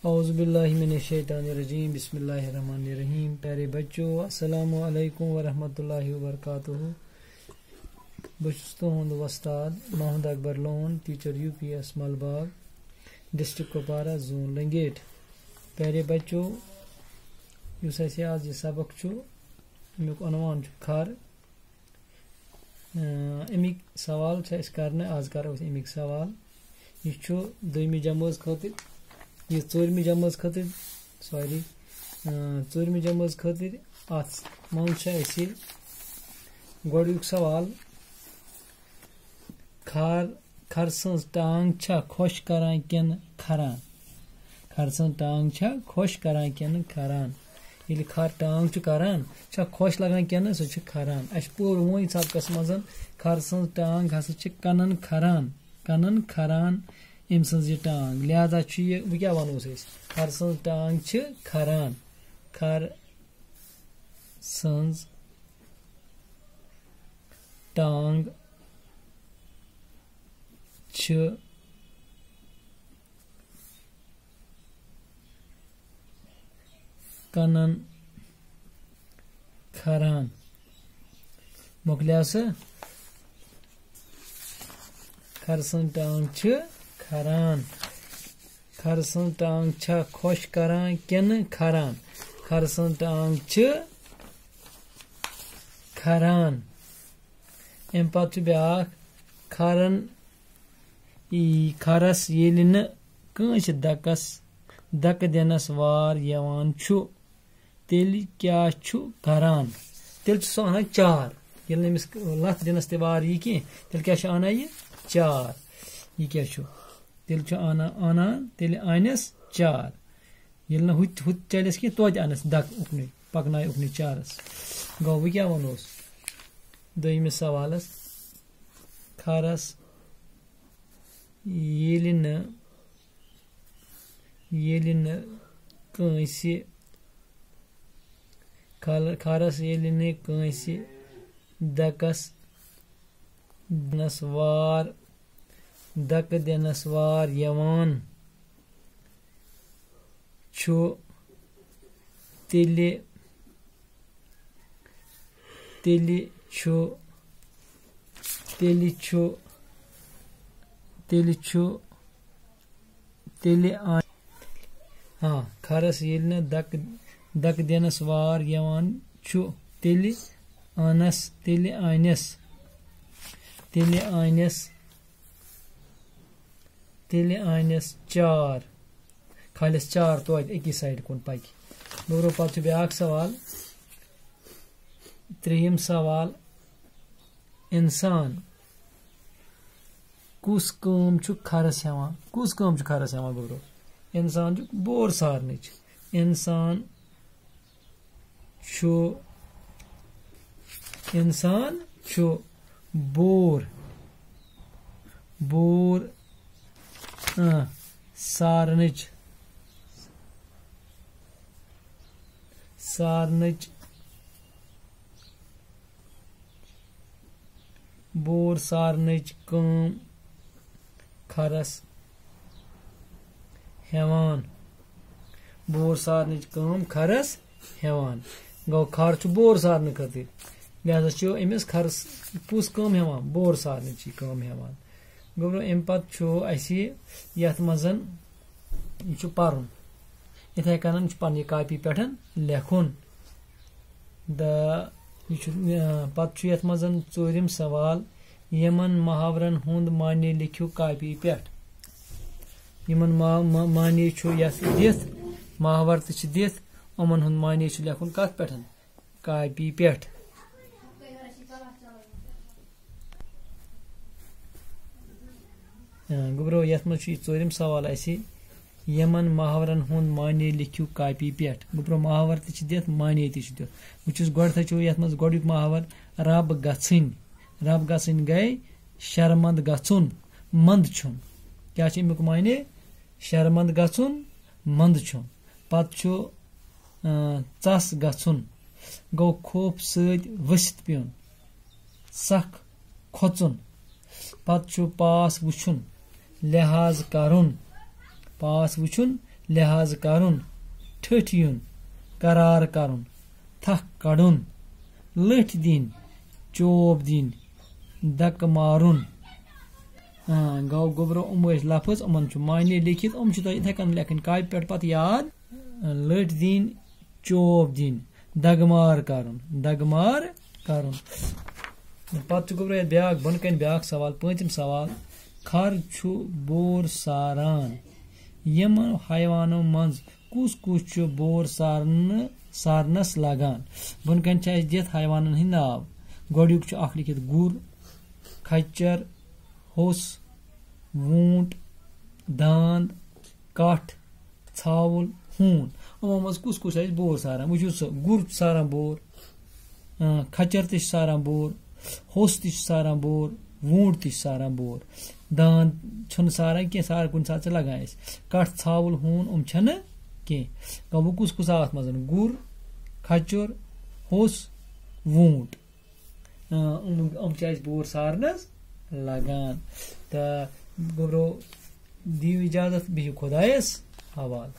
औज़ुबिल्लाहिमिनश्शैतानिर्रजीम बिस्मिल्लाहिर्रहमानिर्रहीम। प्यारे बच्चों, अस्सलामु अलैकुम वरहमतुल्लाहि वबरकातुहू। बस तुहद वस्ताद Mohammad Akbar Lone, teacher UPS Malbagh, district Kupwara, zone Langate. प्यारे बच्चों, आज यह सबक अमुक अनवान खर। अमिक सवाल करने आज करो अमिक सवाल। यह दोमी जमात खतिर, यह चौरमी जमात खतिर, चौरमी जमात खतिर। अत मज गोयुक सवाल, खर सज टांग छा खुश करान किन खरान। खर सज टांग छा खुश करान किन खरान। ये खर टांग करान छा खुश लगान किन सह खरान। अस पोर वो सबकस मज खर सज टांग हसा कनन खरान, कनन खरान अम सज यह टांग। लिहाजा वह क्या वनोस खर सज टांग खरान। खर सज टांग कनन खरान। मोकलिया खर सज टांग खरान। खर सज टांग छा खुश करान किन खरान। खर सज टांग खरान। अम पे ब्या खरन खरस येलि न कंस दकस दक दिनस वार यवान छु तेलि क्या छु करान। तेल सह अनान चार। ये अमिस लथ दिनस ते वार यी कह तेल क्या अना यह चार। यह क्या तेल अनान तेल अनस चार। ये हुत चलस कह तोत अनस दक उकन पकन उकन चारस। गो वह क्या वनोस दोमिस सवालस। खरस येलि न कंसि खरस येलि न कंसि दकस दिनस वार दक दिनस वार यवान छु तेलि खरस येलि न दक दिनस वार यवान छु तेलि अनस चार। खालिस चार तो अकिस साइड कुन पक। बो पे ब्या सवाल। त्रिम सवाल, इंसान कुस काम खरस हेवान। कुस काम खरस हेवान गोब्रो। इंसान बोर सारन। इंसान बोर सारन बोर सारन काम खरस हेवान। बोर सारन काम खरस हेवान। गो खर बोर सारन खतिर, लिहाजा अमिस खरस कुस काम हेवान बोर सारन काम हेवान। गोब्रो अम पे यथ मज यह पर्न इथे कन पन्न कापी पे लेखुन। पे यथ मज चौरिम सवाल, यमन मुहावरन हुंद माने लिखियो कापी पे। यमन माने दिथ मुहावर दिथ उमन हुंद माने लेखुन कत पे कापी पे। गोब्रो यथ मज चौरिम सवाल यमन मुहावरन हुंद माने लिखियो कापी पे। गोब्रो मुहावर दिथ माने दिथ। वुचुस गोड यथ मज गोडुक मुहावर रब गछिन। रब गछिन गई शर्मंद गछुन मंद छुन। क्या अमुक माने शर्मंद गछुन मंद छुन। पत चस गछुन गो खोफ सत वसित पियुन सख खोचुन। पत पास वुचुन लिहाज करुन। पास वुचुन लिहाज करुन ठठ युन करार करुन थक कड़ुन लठ दिन चोब दिन दक मारुन गौ गोबरो लफज उमन मायने लिखित इथे कन लेखन कापि पे पत याद लठ दिन चोब दिन दगमार करुन पत गोबरो ब्याक बन कन ब्याक सवाल पंचम सवाल खर छु बोर सारान यम हैवानों मंज कुस कुस बोर सारनस लगान बन कन दित हैवानन हिंद नाव गोड़ुक अख लिखित गुर खच्चर होस वूंट दांद कठ छावल हून यमो मज कुस कुस बोर सारान वो गुर सारान बोर खच्चर त सारान बोर होस त सारान बोर वूंट त सारान बोर दांद छन सारान के सार कुन साथ लगान कठ छावल हून छन के वो कुस कुस अत मज गुर खच्चर होस वूंट बोर सारनस लगान तो गोबरो दियो इजाजत बिहियो खुदायस हवाल।